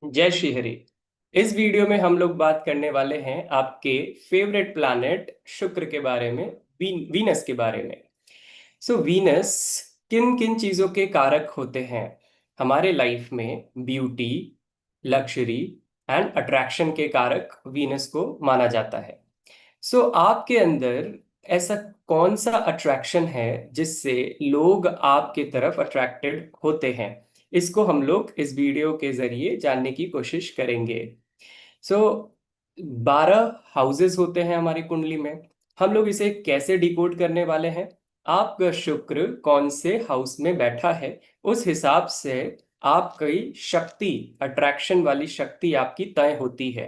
जय श्री हरि। इस वीडियो में हम लोग बात करने वाले हैं आपके फेवरेट प्लैनेट शुक्र के बारे में, वीनस के बारे में। वीनस किन किन चीजों के कारक होते हैं हमारे लाइफ में? ब्यूटी, लग्जरी एंड अट्रैक्शन के कारक वीनस को माना जाता है। आपके अंदर ऐसा कौन सा अट्रैक्शन है जिससे लोग आपके तरफ अट्रैक्टेड होते हैं? इसको हम लोग इस वीडियो के जरिए जानने की कोशिश करेंगे। सो 12 हाउसेस होते हैं हमारी कुंडली में। हम लोग इसे कैसे डिकोड करने वाले हैं? आपका शुक्र कौन से हाउस में बैठा है, उस हिसाब से आपकी शक्ति, अट्रैक्शन वाली शक्ति आपकी तय होती है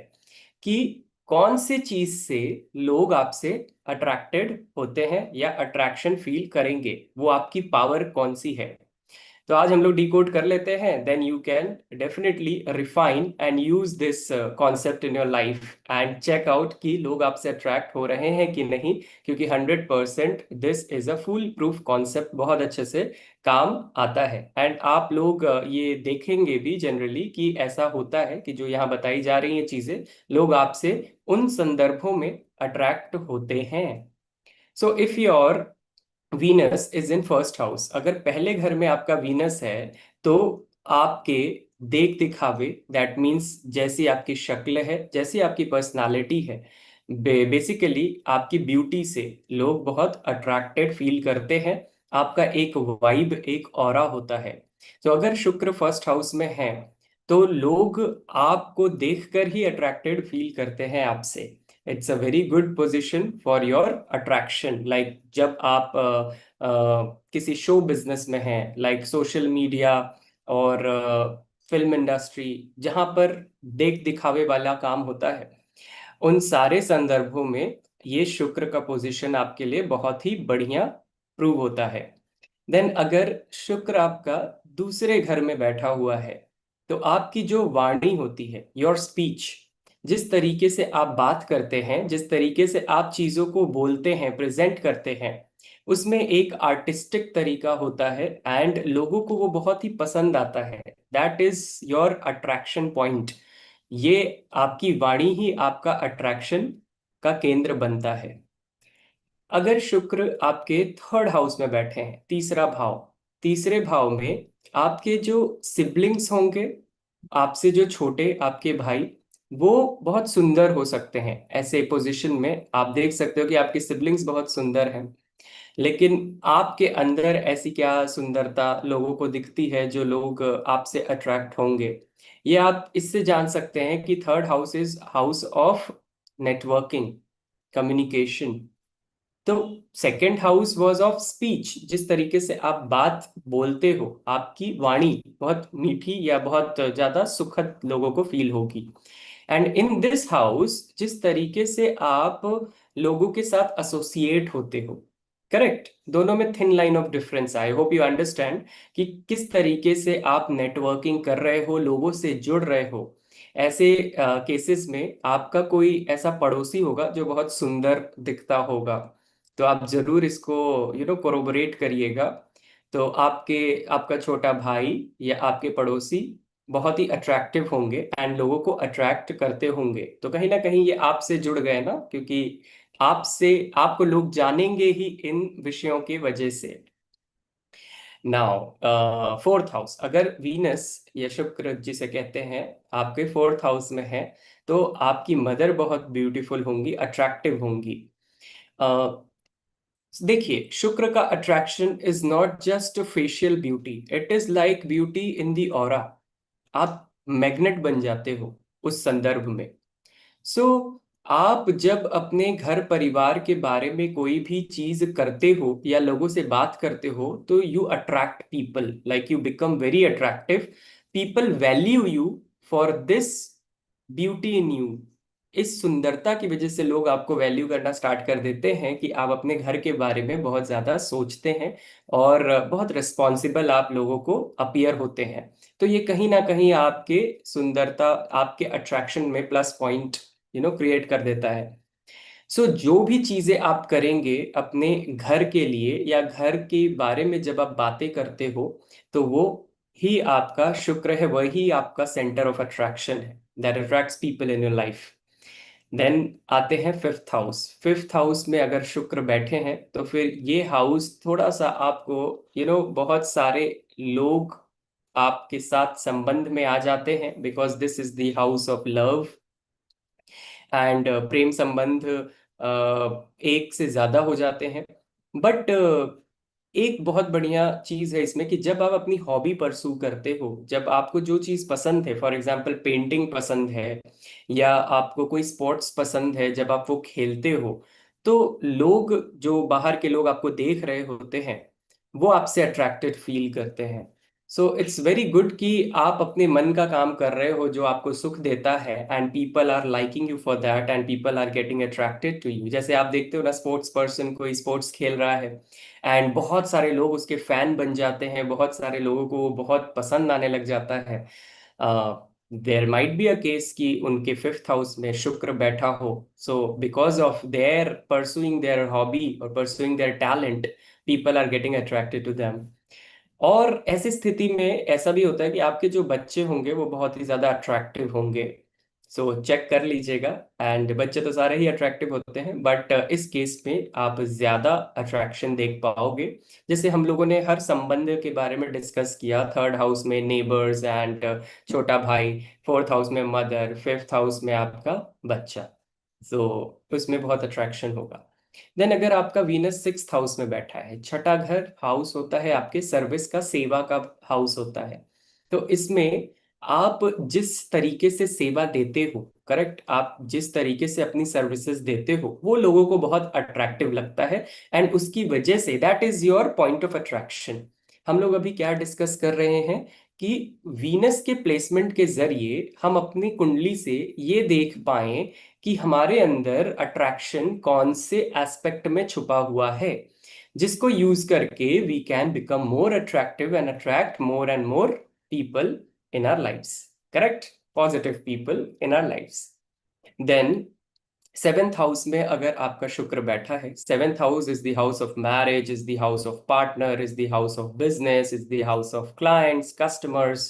कि कौन सी चीज से लोग आपसे अट्रैक्टेड होते हैं या अट्रैक्शन फील करेंगे, वो आपकी पावर कौन सी है। तो आज हम लोग डिकोड कर लेते हैं। Then you can definitely refine and use this concept in your life and check out कि लोग आपसे अट्रैक्ट हो रहे हैं कि नहीं, क्योंकि 100% this is a full proof concept, बहुत अच्छे से काम आता है। एंड आप लोग ये देखेंगे भी जनरली कि ऐसा होता है कि जो यहाँ बताई जा रही हैं चीजें, लोग आपसे उन संदर्भों में अट्रैक्ट होते हैं। So if your Venus is in first house, अगर पहले घर में आपका वीनस है, तो आपके देख दिखावे, दैट मीन्स जैसी आपकी शक्ल है, जैसी आपकी पर्सनालिटी है, बेसिकली आपकी ब्यूटी से लोग बहुत अट्रैक्टेड फील करते हैं। आपका एक वाइब, एक ऑरा होता है। तो अगर शुक्र फर्स्ट हाउस में है तो लोग आपको देखकर ही अट्रैक्टेड फील करते हैं आपसे। It's a very good position for your attraction. Like जब आप किसी शो बिजनेस में हैं, लाइक सोशल मीडिया और फिल्म इंडस्ट्री, जहां पर देख दिखावे वाला काम होता है, उन सारे संदर्भों में ये शुक्र का पोजीशन आपके लिए बहुत ही बढ़िया प्रूव होता है। देन अगर शुक्र आपका दूसरे घर में बैठा हुआ है, तो आपकी जो वाणी होती है, योर स्पीच, जिस तरीके से आप बात करते हैं, जिस तरीके से आप चीजों को बोलते हैं, प्रेजेंट करते हैं, उसमें एक आर्टिस्टिक तरीका होता है एंड लोगों को वो बहुत ही पसंद आता है। That is your attraction point. ये आपकी वाणी ही आपका अट्रैक्शन का केंद्र बनता है। अगर शुक्र आपके थर्ड हाउस में बैठे हैं, तीसरा भाव, तीसरे भाव में आपके जो सिबलिंग्स होंगे, आपसे जो छोटे आपके भाई, वो बहुत सुंदर हो सकते हैं। ऐसे पोजीशन में आप देख सकते हो कि आपके सिबलिंग्स बहुत सुंदर हैं, लेकिन आपके अंदर ऐसी क्या सुंदरता लोगों को दिखती है जो लोग आपसे अट्रैक्ट होंगे? ये आप इससे जान सकते हैं कि third house is house of networking, communication. तो second house was of speech, जिस तरीके से आप बात बोलते हो, आपकी वाणी बहुत मीठी या बहुत ज्यादा सुखद लोगों को फील होगी। एंड इन दिस हाउस, जिस तरीके से आप लोगों के साथ एसोसिएट होते हो, करेक्ट, दोनों में thin line of difference. I hope you understand कि किस तरीके से आप नेटवर्किंग कर रहे हो, लोगों से जुड़ रहे हो। ऐसे केसेस में आपका कोई ऐसा पड़ोसी होगा जो बहुत सुंदर दिखता होगा, तो आप जरूर इसको कोरोबोरेट करिएगा। तो आपका छोटा भाई या आपके पड़ोसी बहुत ही अट्रैक्टिव होंगे एंड लोगों को अट्रैक्ट करते होंगे, तो कहीं ना कहीं ये आपसे जुड़ गए ना, क्योंकि आपसे आपको लोग जानेंगे ही इन विषयों की वजह से। नाउ फोर्थ हाउस, अगर वीनस या शुक्र जिसे कहते हैं आपके फोर्थ हाउस में है, तो आपकी मदर बहुत ब्यूटीफुल होंगी, अट्रैक्टिव होंगी। देखिए, शुक्र का attraction is not just facial beauty, it is like beauty in the aura. आप मैग्नेट बन जाते हो उस संदर्भ में। सो आप जब अपने घर परिवार के बारे में कोई भी चीज करते हो या लोगों से बात करते हो, तो you attract people, like you become very attractive. People value you for this beauty in you. इस सुंदरता की वजह से लोग आपको वैल्यू करना स्टार्ट कर देते हैं कि आप अपने घर के बारे में बहुत ज्यादा सोचते हैं और बहुत रिस्पॉन्सिबल आप लोगों को अपीयर होते हैं। तो ये कहीं ना कहीं आपके सुंदरता, आपके अट्रैक्शन में प्लस पॉइंट क्रिएट कर देता है। जो भी चीजें आप करेंगे अपने घर के लिए या घर के बारे में जब आप बातें करते हो, तो वो ही आपका शुक्र है, वही आपका सेंटर ऑफ अट्रैक्शन है, that attracts people in your life. Then आते हैं फिफ्थ हाउस। फिफ्थ हाउस में अगर शुक्र बैठे हैं तो फिर ये हाउस थोड़ा सा आपको बहुत सारे लोग आपके साथ संबंध में आ जाते हैं, because this is the house of love and प्रेम संबंध एक से ज्यादा हो जाते हैं। बट एक बहुत बढ़िया चीज है इसमें कि जब आप अपनी हॉबी परसू करते हो, जब आपको जो चीज पसंद है, फॉर एग्जांपल पेंटिंग पसंद है या आपको कोई स्पोर्ट्स पसंद है, जब आप वो खेलते हो तो लोग, जो बाहर के लोग आपको देख रहे होते हैं, वो आपसे अट्रैक्टेड फील करते हैं। सो इट्स वेरी गुड कि आप अपने मन का काम कर रहे हो जो आपको सुख देता है, and people are liking you for that and people are getting attracted to you. जैसे आप देखते हो ना, स्पोर्ट्स पर्सन कोई स्पोर्ट्स खेल रहा है एंड बहुत सारे लोग उसके फैन बन जाते हैं, बहुत सारे लोगों को वो बहुत पसंद आने लग जाता है। There might be a case कि उनके फिफ्थ हाउस में शुक्र बैठा हो, so because of their pursuing their hobby और pursuing their talent, people are getting attracted to them. और ऐसी स्थिति में ऐसा भी होता है कि आपके जो बच्चे होंगे वो बहुत ही ज्यादा अट्रैक्टिव होंगे। सो चेक कर लीजिएगा। एंड बच्चे तो सारे ही अट्रैक्टिव होते हैं, बट इस केस में आप ज्यादा अट्रैक्शन देख पाओगे। जैसे हम लोगों ने हर संबंध के बारे में डिस्कस किया, थर्ड हाउस में नेबर्स एंड छोटा भाई, फोर्थ हाउस में मदर, फिफ्थ हाउस में आपका बच्चा। सो उसमें बहुत अट्रैक्शन होगा। देन अगर आपका वीनस सिक्स्थ हाउस में बैठा है, छठा घर हाउस होता है आपके सर्विस का, सेवा का हाउस होता है। तो इसमें आप जिस तरीके से सेवा देते हो, करेक्ट, आप जिस तरीके से अपनी सर्विसेज देते हो वो लोगों को बहुत अट्रैक्टिव लगता है। एंड उसकी वजह say that is your point of attraction. हम लोग अभी क्या डिस्कस कर रहे हैं कि वीनस के प्लेसमेंट के जरिए हम अपनी कुंडली से ये देख पाए कि हमारे अंदर अट्रैक्शन कौन से एस्पेक्ट में छुपा हुआ है, जिसको यूज करके we can become more attractive and attract more and more people in our lifes. Correct, positive people in our lifes. Then seventh house में अगर आपका शुक्र बैठा है, seventh house is the house of marriage, is the house of partner, is the house of business, is the house of clients, customers.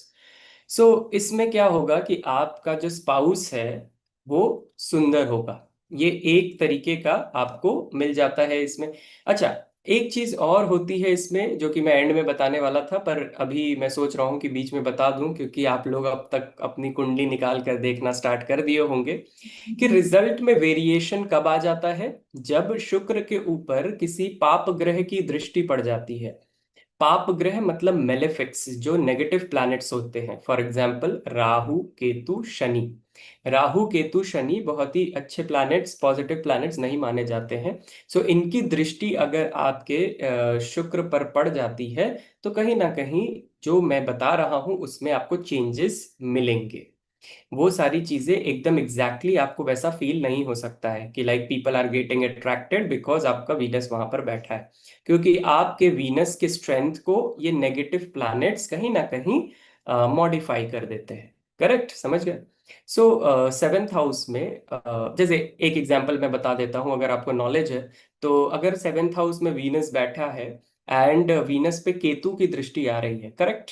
So इसमें क्या होगा कि आपका जो स्पाउस है वो सुंदर होगा। ये एक तरीके का आपको मिल जाता है इसमें। अच्छा, एक चीज और होती है इसमें जो कि मैं एंड में बताने वाला था, पर अभी मैं सोच रहा हूँ कि बीच में बता दूं, क्योंकि आप लोग अब तक अपनी कुंडली निकाल कर देखना स्टार्ट कर दिए होंगे कि रिजल्ट में वेरिएशन कब आ जाता है। जब शुक्र के ऊपर किसी पाप ग्रह की दृष्टि पड़ जाती है। पाप ग्रह मतलब मेलेफिक्स, जो नेगेटिव प्लैनेट्स होते हैं, फॉर एग्जाम्पल राहु केतु शनि। राहु केतु शनि बहुत ही अच्छे प्लैनेट्स, पॉजिटिव प्लैनेट्स नहीं माने जाते हैं। सो इनकी दृष्टि अगर आपके शुक्र पर पड़ जाती है तो कहीं ना कहीं जो मैं बता रहा हूं उसमें आपको चेंजेस मिलेंगे। वो सारी चीजें एकदम एग्जैक्टली exactly आपको वैसा फील नहीं हो सकता है कि like people are getting attracted because आपका वीनस वहां पर बैठा है, क्योंकि आपके वीनस के स्ट्रेंथ को ये नेगेटिव प्लैनेट्स कहीं ना कहीं मॉडिफाई कर देते हैं। करेक्ट, समझ गए। सो सेवेंथ हाउस में जैसे एक एग्जांपल मैं बता देता हूं अगर आपको नॉलेज है। तो अगर सेवेंथ हाउस में वीनस बैठा है एंड वीनस पे केतु की दृष्टि आ रही है, करेक्ट,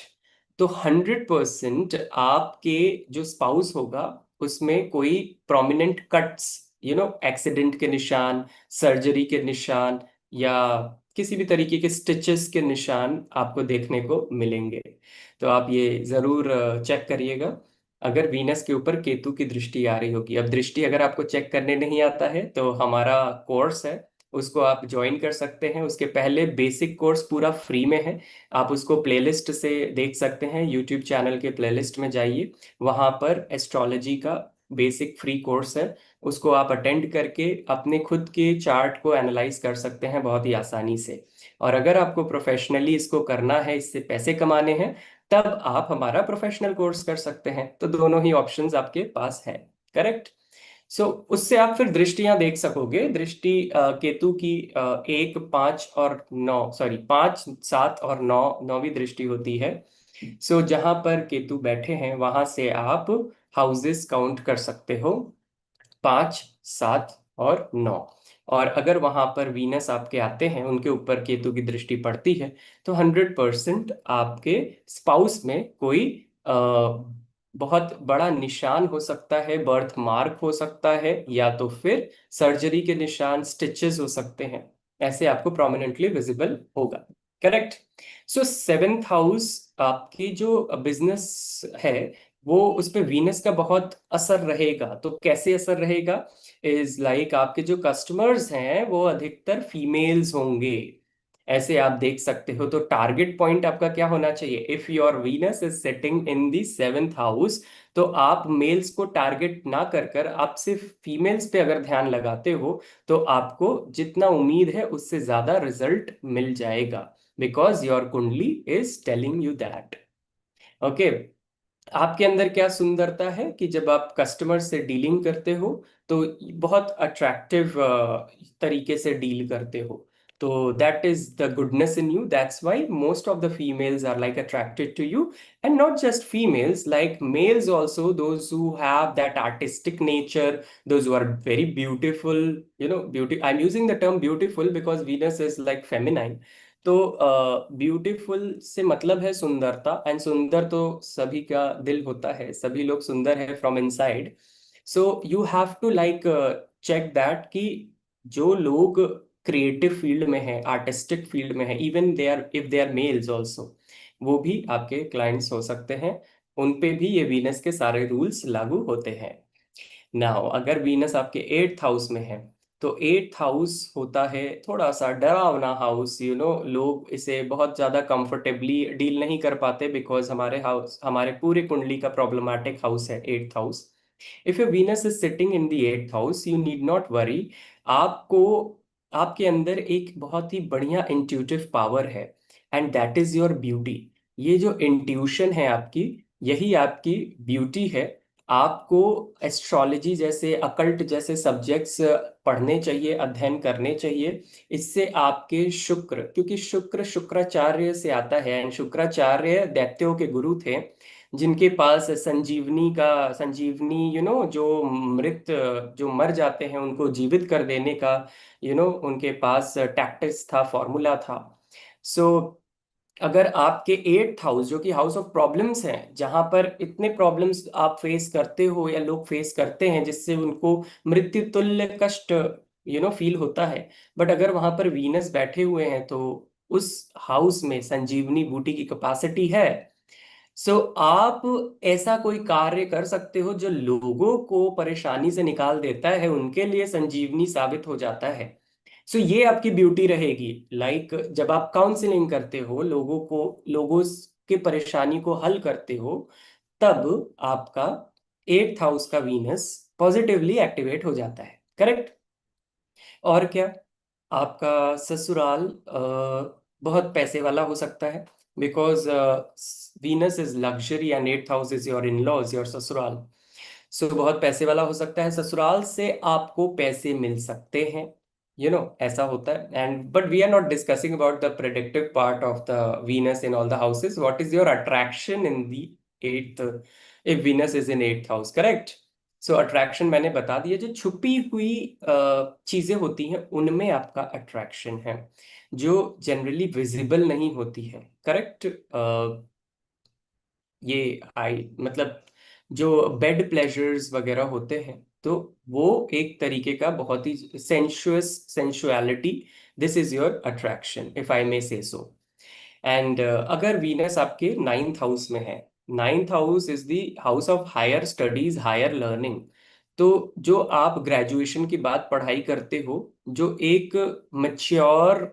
तो 100% आपके जो स्पाउस होगा उसमें कोई प्रोमिनेंट कट्स, एक्सीडेंट के निशान, सर्जरी के निशान, या किसी भी तरीके के स्टिचेस के निशान आपको देखने को मिलेंगे। तो आप ये जरूर चेक करिएगा अगर वीनस के ऊपर केतु की दृष्टि आ रही होगी। अब दृष्टि अगर आपको चेक करने नहीं आता है तो हमारा कोर्स है, उसको आप ज्वाइन कर सकते हैं। उसके पहले बेसिक कोर्स पूरा फ्री में है, आप उसको प्लेलिस्ट से देख सकते हैं। यूट्यूब चैनल के प्लेलिस्ट में जाइए, वहां पर एस्ट्रोलॉजी का बेसिक फ्री कोर्स है। उसको आप अटेंड करके अपने खुद के चार्ट को एनालाइज कर सकते हैं बहुत ही आसानी से। और अगर आपको प्रोफेशनली इसको करना है, इससे पैसे कमाने हैं, तब आप हमारा प्रोफेशनल कोर्स कर सकते हैं। तो दोनों ही ऑप्शंस आपके पास है। करेक्ट। सो उससे आप फिर दृष्टियां देख सकोगे। दृष्टि केतु की एक, पांच और नौ, सॉरी, पांच, सात और नौ, नौवीं दृष्टि होती है। सो जहां पर केतु बैठे हैं वहां से आप हाउसेस काउंट कर सकते हो, पांच, सात और नौ। और अगर वहां पर वीनस आपके आते हैं, उनके ऊपर केतु की दृष्टि पड़ती है, तो 100% आपके स्पाउस में कोई बहुत बड़ा निशान हो सकता है, बर्थ मार्क हो सकता है, या तो फिर सर्जरी के निशान, स्टिचेस हो सकते हैं। ऐसे आपको प्रोमिनेंटली विजिबल होगा। करेक्ट। सो सेवेंथ हाउस आपकी जो बिजनेस है, वो उस पे वीनस का बहुत असर रहेगा। तो कैसे असर रहेगा? इज लाइक आपके जो कस्टमर्स हैं वो अधिकतर फीमेल्स होंगे। ऐसे आप देख सकते हो। तो टारगेट पॉइंट आपका क्या होना चाहिए? If your Venus is setting in the seventh house, तो आप मेल्स को टारगेट ना कर कर आप सिर्फ फीमेल्स पे अगर ध्यान लगाते हो, तो आपको जितना उम्मीद है उससे ज्यादा रिजल्ट मिल जाएगा, बिकॉज योर कुंडली is telling you that. Okay. आपके अंदर क्या सुंदरता है कि जब आप कस्टमर से डीलिंग करते हो, तो बहुत अट्रैक्टिव तरीके से डील करते हो। तो that is the goodness in you, that's why most of the females are like attracted to you. And not just females, like males also, those who have that artistic nature, those who are very beautiful, beauty, I'm using the term beautiful because Venus is like feminine. तो beautiful से मतलब है सुंदरता, and सुंदर तो सभी का दिल होता है, सभी लोग सुंदर है from inside. So you have to like check that कि जो लोग क्रिएटिव फील्ड में है, आर्टिस्टिक फील्ड में है, even they are, if they are males also, वो भी आपके क्लाइंट्स हो सकते हैं। उन पे भी ये वीनस के सारे रूल्स लागू होते हैं। नाउ अगर वीनस आपके एट्थ हाउस में है, तो एट्थ हाउस होता है थोड़ा सा डरावना हाउस। लोग इसे बहुत ज्यादा कंफर्टेबली डील नहीं कर पाते, बिकॉज हमारे पूरे कुंडली का प्रॉब्लमैटिक हाउस है eighth house. If your Venus is sitting in the eighth house, you need not worry. आपको, आपके अंदर एक बहुत ही बढ़िया इंट्यूटिव पावर है, and that is your beauty. ये जो इंट्यूशन है आपकी, यही आपकी ब्यूटी है। आपको एस्ट्रोलॉजी जैसे, अकल्ट जैसे सब्जेक्ट्स पढ़ने चाहिए, अध्ययन करने चाहिए। इससे आपके शुक्र, क्योंकि शुक्र शुक्राचार्य से आता है, एंड शुक्राचार्य दैत्यों के गुरु थे, जिनके पास संजीवनी का, संजीवनी जो मृत, जो मर जाते हैं उनको जीवित कर देने का, उनके पास टैक्टिक्स था, फॉर्मूला था। सो अगर आपके एट्थ हाउस, जो कि हाउस ऑफ प्रॉब्लम्स है, जहां पर इतने प्रॉब्लम्स आप फेस करते हो या लोग फेस करते हैं जिससे उनको मृत्यु तुल्य कष्ट फील होता है, बट अगर वहां पर वीनस बैठे हुए हैं, तो उस हाउस में संजीवनी बूटी की कैपेसिटी है। सो आप ऐसा कोई कार्य कर सकते हो जो लोगों को परेशानी से निकाल देता है, उनके लिए संजीवनी साबित हो जाता है। सो ये आपकी ब्यूटी रहेगी। लाइक जब आप काउंसलिंग करते हो लोगों को, लोगों के परेशानी को हल करते हो, तब आपका एट्थ हाउस का वीनस पॉजिटिवली एक्टिवेट हो जाता है। करेक्ट। और क्या? आपका ससुराल बहुत पैसे वाला हो सकता है, because Venus is luxury and eighth house is your in laws, your ससुराल। सो बहुत पैसे वाला हो सकता है, ससुराल से आपको पैसे मिल सकते हैं। ऐसा होता है। And but we are not discussing about the predictive part of the Venus in all the houses. What is your attraction in the eighth, if Venus is in eighth house? Correct. So attraction मैंने बता दिया, जो छुपी हुई चीजें होती हैं उनमें आपका अट्रैक्शन है, जो जनरली विजिबल नहीं होती है। करेक्ट। ये आई मतलब जो बेड प्लेजर्स वगैरह होते हैं, तो वो एक तरीके का बहुत ही sensuous, sensuality, this is your attraction, if I may say so. And अगर वीनस आपके नाइन्थ हाउस में है, ninth house is the house of higher studies, higher learning. तो जो आप ग्रेजुएशन के बाद पढ़ाई करते हो, जो एक मच्योर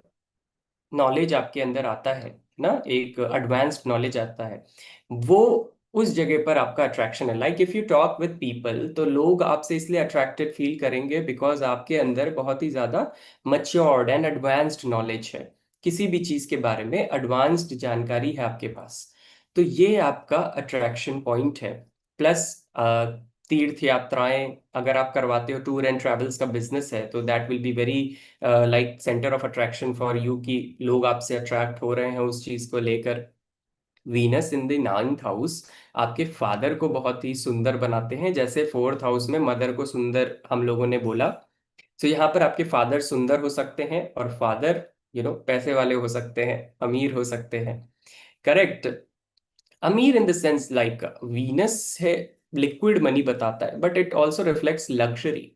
नॉलेज आपके अंदर आता है ना, एक एडवांस्ड नॉलेज आता है, वो उस जगह पर आपका अट्रैक्शन है। Like if you talk with people, तो लोग आपसे इसलिए अट्रैक्टेड फील करेंगे बिकॉज आपके अंदर बहुत ही ज्यादा मच्योर्ड एंड एडवांस्ड नॉलेज है, किसी भी चीज के बारे में एडवांस्ड जानकारी है आपके पास। तो ये आपका अट्रैक्शन पॉइंट है। प्लस तीर्थ यात्राएं अगर आप करवाते हो, टूर एंड ट्रैवल्स का बिजनेस है, तो that will be very like centre of attraction for you, कि लोग आपसे अट्रैक्ट हो रहे हैं उस चीज को लेकर। Venus in the ninth house आपके फादर को बहुत ही सुंदर बनाते हैं, जैसे फोर्थ हाउस में मदर को सुंदर हम लोगों ने बोला। तो यहाँ पर आपके फादर सुंदर हो सकते हैं और फादर पैसे वाले हो सकते हैं, अमीर हो सकते हैं। करेक्ट। अमीर in the sense like Venus है, लिक्विड मनी बताता है, but it also reflects luxury.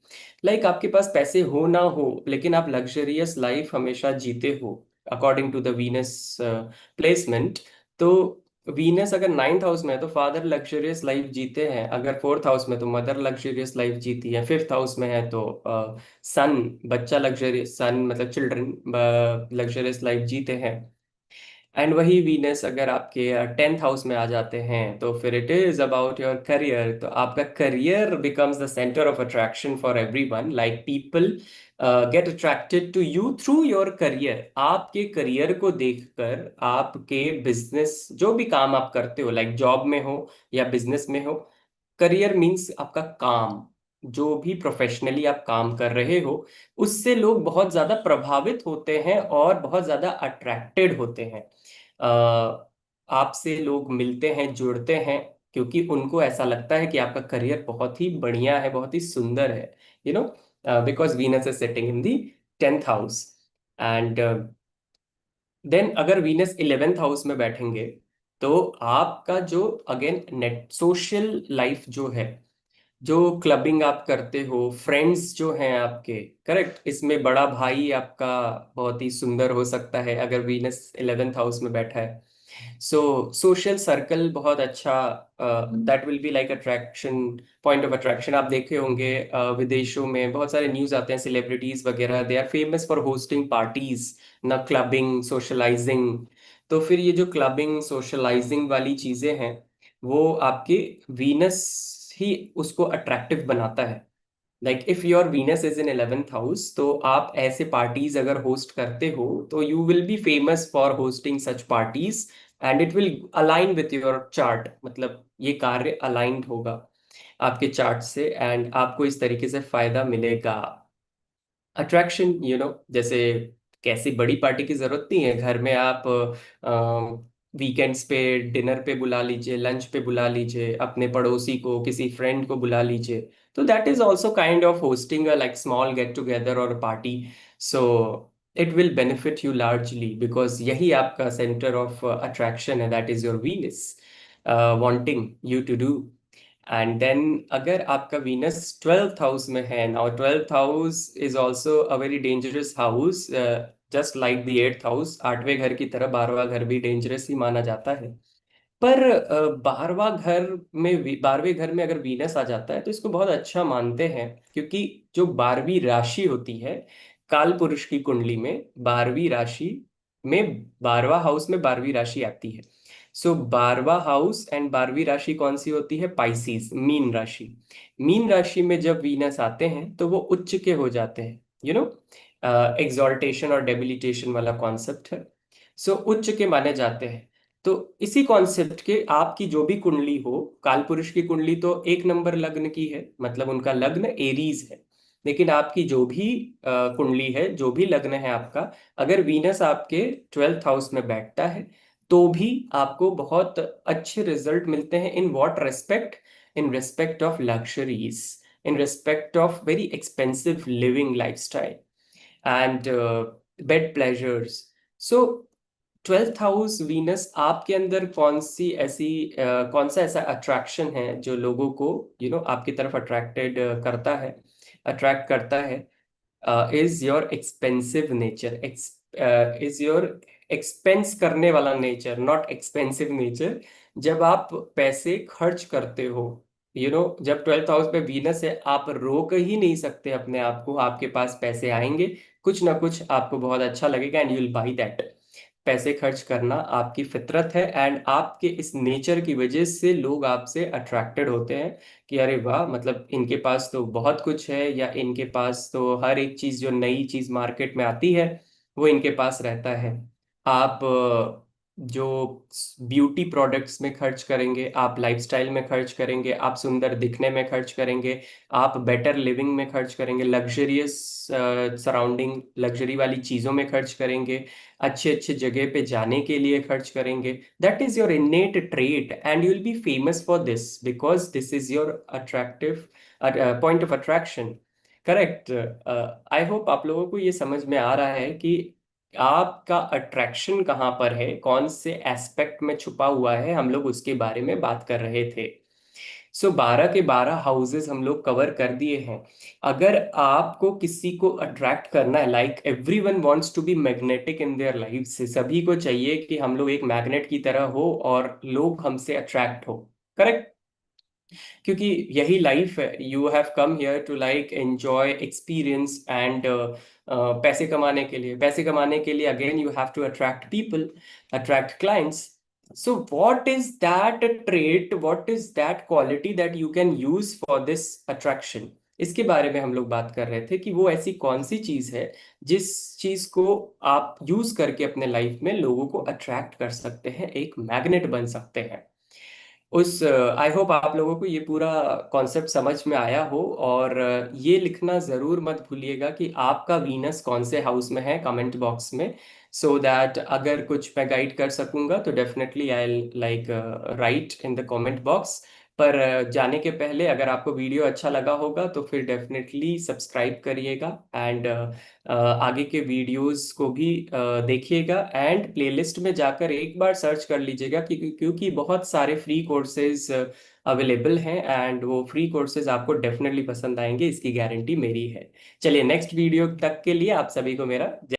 Like आपके पास पैसे हो ना हो लेकिन आप लग्जरियस लाइफ हमेशा जीते हो, according to the Venus placement. तो वीनस अगर 9th हाउस में है तो फादर लग्जरियस लाइफ जीते हैं, अगर 4th हाउस में तो मदर लग्जरियस लाइफ जीती है, 5th हाउस में है तो सन, बच्चा लग्जरियस, सन मतलब चिल्ड्रन लग्जरियस लाइफ जीते हैं। एंड वही वीनस अगर आपके 10th हाउस में आ जाते हैं तो फिर it is about your career. तो आपका career becomes the centre of attraction for everyone, like people get attracted to you through your career. आपके करियर को देखकर आपके बिजनेस, जो भी काम आप करते हो, लाइक जॉब में हो या बिजनेस में हो, करियर मीन्स आपका काम, जो भी प्रोफेशनली आप काम कर रहे हो, उससे लोग बहुत ज्यादा प्रभावित होते हैं और बहुत ज्यादा अट्रैक्टेड होते हैं। आपसे लोग मिलते हैं, जुड़ते हैं, क्योंकि उनको ऐसा लगता है कि आपका करियर बहुत ही बढ़िया है, बहुत ही सुंदर है, you know, because Venus is setting in the 10th house. And then अगर वीनस 11th हाउस में बैठेंगे तो आपका जो अगेन नेट सोशल लाइफ जो है, जो क्लबिंग आप करते हो, फ्रेंड्स जो हैं आपके, करेक्ट, इसमें बड़ा भाई आपका बहुत ही सुंदर हो सकता है अगर वीनस 11th हाउस में बैठा है। सो सोशल सर्कल बहुत अच्छा, that will be like attraction, point of attraction. आप देखे होंगे विदेशों में बहुत सारे न्यूज आते हैं, सेलिब्रिटीज वगैरह they are famous for hosting parties, ना क्लबिंग, सोशलाइजिंग। तो फिर ये जो क्लबिंग सोशलाइजिंग वाली चीजें हैं वो आपके वीनस ही उसको अट्रैक्टिव बनाता है। Like if your Venus is in 11th house तो आप ऐसे पार्टीज अगर होस्ट करते हो तो you will be famous for hosting such parties, and it will align with your chart, मतलब ये कार्य अलाइंड होगा आपके चार्ट से एंड आपको इस तरीके से फायदा मिलेगा। अट्रैक्शन, जैसे कैसी बड़ी पार्टी की जरूरत नहीं है, घर में आप वीकेंड्स पे डिनर पे बुला लीजिए, लंच पे बुला लीजिए, अपने पड़ोसी को, किसी फ्रेंड को बुला लीजिए। तो that is also kind of hosting a like small get together और party. So it will benefit you largely because यही आपका सेंटर ऑफ अट्रैक्शन है, that is your Venus wanting you to do. And then अगर आपका Venus 12th house में है, now 12th house is also a very dangerous house, just like the 8th house. 8वें घर की तरह 12वां घर भी डेंजरस ही माना जाता है। पर 12वें घर में अगर वीनस आ जाता है तो इसको बहुत अच्छा मानते हैं, क्योंकि जो 12वीं राशि होती है काल पुरुष की कुंडली में, 12वीं राशि में 12वां हाउस में 12वीं राशि आती है। सो 12वां हाउस एंड 12वीं राशि कौन सी होती है? पाइसीज, मीन राशि। मीन राशि में जब वीनस आते हैं तो वो उच्च के हो जाते हैं, यू नो, एग्जॉल्टेशन और डेबिलिटेशन वाला कॉन्सेप्ट है। सो उच्च के माने जाते हैं। तो इसी कॉन्सेप्ट के आपकी जो भी कुंडली हो, कालपुरुष की कुंडली तो 1 नंबर लग्न की है, मतलब उनका लग्न एरीज है। लेकिन आपकी जो भी कुंडली है, जो भी लग्न है आपका, अगर वीनस आपके 12th हाउस में बैठता है तो भी आपको बहुत अच्छे रिजल्ट मिलते हैं। In what respect? In respect of luxuries, in respect of very expensive living lifestyle and bed pleasures. So 12th house Venus आपके अंदर कौन सी ऐसी कौन सा ऐसा अट्रैक्शन है जो लोगों को आपकी तरफ अट्रैक्टेड करता है, अट्रैक्ट करता है? Is your expensive nature, is your expense करने वाला नेचर, नॉट एक्सपेंसिव नेचर। जब आप पैसे खर्च करते हो, जब 12th हाउस पे वीनस है, आप रोक ही नहीं सकते अपने आप को, आपके पास पैसे आएंगे, कुछ ना कुछ आपको बहुत अच्छा लगेगा and you will by that. पैसे खर्च करना आपकी फितरत है एंड आपके इस नेचर की वजह से लोग आपसे अट्रैक्टेड होते हैं कि अरे वाह, मतलब इनके पास तो बहुत कुछ है, या इनके पास तो हर एक चीज, जो नई चीज मार्केट में आती है वो इनके पास रहता है। आप जो ब्यूटी प्रोडक्ट्स में खर्च करेंगे, आप लाइफस्टाइल में खर्च करेंगे, आप सुंदर दिखने में खर्च करेंगे, आप बेटर लिविंग में खर्च करेंगे, लग्जरियस सराउंडिंग, लग्जरी वाली चीज़ों में खर्च करेंगे, अच्छे अच्छे जगह पे जाने के लिए खर्च करेंगे। That is your इनेट trait and you will be famous for this because this is your attractive point of attraction. Correct. I hope आप लोगों को ये समझ में आ रहा है कि आपका अट्रैक्शन कहाँ पर है, कौन से एस्पेक्ट में छुपा हुआ है, हम लोग उसके बारे में बात कर रहे थे। सो 12 के 12 हाउसेस हम लोग कवर कर दिए हैं। अगर आपको किसी को अट्रैक्ट करना है, like everyone wants to be magnetic in their life, से सभी को चाहिए कि हम लोग एक मैग्नेट की तरह हो और लोग हमसे अट्रैक्ट हो। करेक्ट। क्योंकि यही लाइफ है, you have come here to like enjoy experience and पैसे कमाने के लिए again you have to attract people, attract clients. So what is that trait, what is that quality that you can use for this attraction? इसके बारे में हम लोग बात कर रहे थे कि वो ऐसी कौन सी चीज है जिस चीज को आप यूज करके अपने लाइफ में लोगों को अट्रैक्ट कर सकते हैं, एक मैग्नेट बन सकते हैं। उस आई होप आप लोगों को ये पूरा कॉन्सेप्ट समझ में आया हो। और ये लिखना ज़रूर मत भूलिएगा कि आपका वीनस कौन से हाउस में है कमेंट बॉक्स में, सो दैट अगर कुछ मैं गाइड कर सकूंगा तो definitely I like right in the comment box. पर जाने के पहले अगर आपको वीडियो अच्छा लगा होगा तो फिर डेफिनेटली सब्सक्राइब करिएगा एंड आगे के वीडियोस को भी देखिएगा एंड प्लेलिस्ट में जाकर एक बार सर्च कर लीजिएगा, क्योंकि बहुत सारे फ्री कोर्सेज अवेलेबल हैं एंड वो फ्री कोर्सेज आपको डेफिनेटली पसंद आएंगे, इसकी गारंटी मेरी है। चलिए नेक्स्ट वीडियो तक के लिए आप सभी को मेरा